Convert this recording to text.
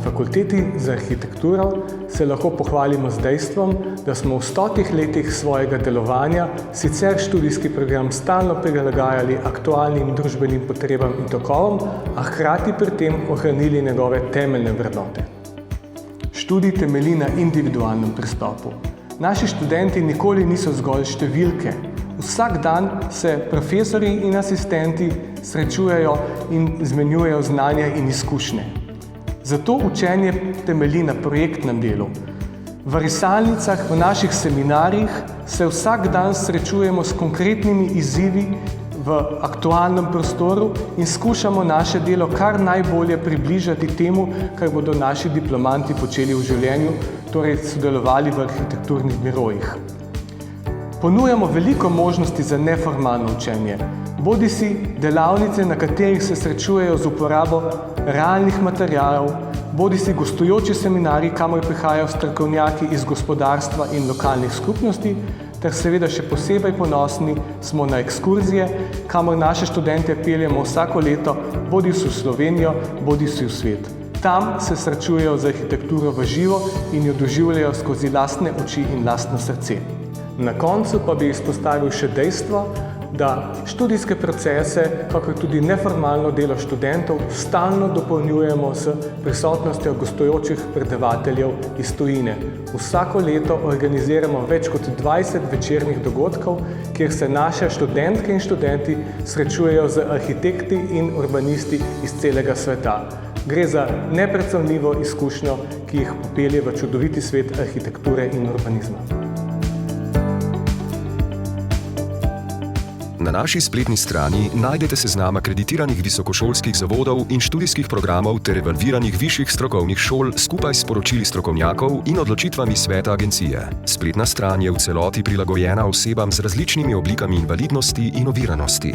fakulteti za arhitekturo se lahko pohvalimo z dejstvom, da smo v 100 letih svojega delovanja sicer študijski program stalno prilagajali aktualnim družbenim potrebam in tokovom, a hkrati pri tem ohranili njegove temeljne vrednote. Študij temelji na individualnem pristopu. Naši študenti nikoli niso zgolj številke. Vsak dan se profesorji in asistenti srečujejo in izmenjujejo znanja in izkušnje. Zato učenje temelji na projektnem delu. V risalnicah, v naših seminarjih se vsak dan srečujemo s konkretnimi izzivi v aktualnem prostoru in skušamo naše delo kar najbolje približati temu, kar bodo naši diplomanti počeli v življenju, torej sodelovali v arhitekturnih birojih. Ponujamo veliko možnosti za neformalno učenje, bodisi delavnice, na katerih se srečujejo z uporabo realnih materialov, bodisi gostujoči seminarji, kamor prihajajo strokovnjaki iz gospodarstva in lokalnih skupnosti, ter seveda še posebej ponosni smo na ekskurzije, kamor naše študente peljemo vsako leto, bodisi v Slovenijo, bodisi v svet. Tam se srečujejo z arhitekturo v živo in jo doživljajo skozi lastne oči in lastno srce. Na koncu pa bi izpostavil še dejstvo, da študijske procese, kakor tudi neformalno delo študentov, stalno dopolnjujemo s prisotnostjo gostujočih predavateljev iz tujine. Vsako leto organiziramo več kot 20 večernih dogodkov, kjer se naše študentke in študenti srečujejo z arhitekti in urbanisti iz celega sveta. Gre za neprecenljivo izkušnjo, ki jih popelje v čudoviti svet arhitekture in urbanizma. Na naši spletni strani najdete seznam akreditiranih visokošolskih zavodov in študijskih programov ter evalviranih višjih strokovnih šol skupaj s poročili strokovnjakov in odločitvami sveta agencije. Spletna stran je v celoti prilagojena osebam z različnimi oblikami invalidnosti in oviranosti.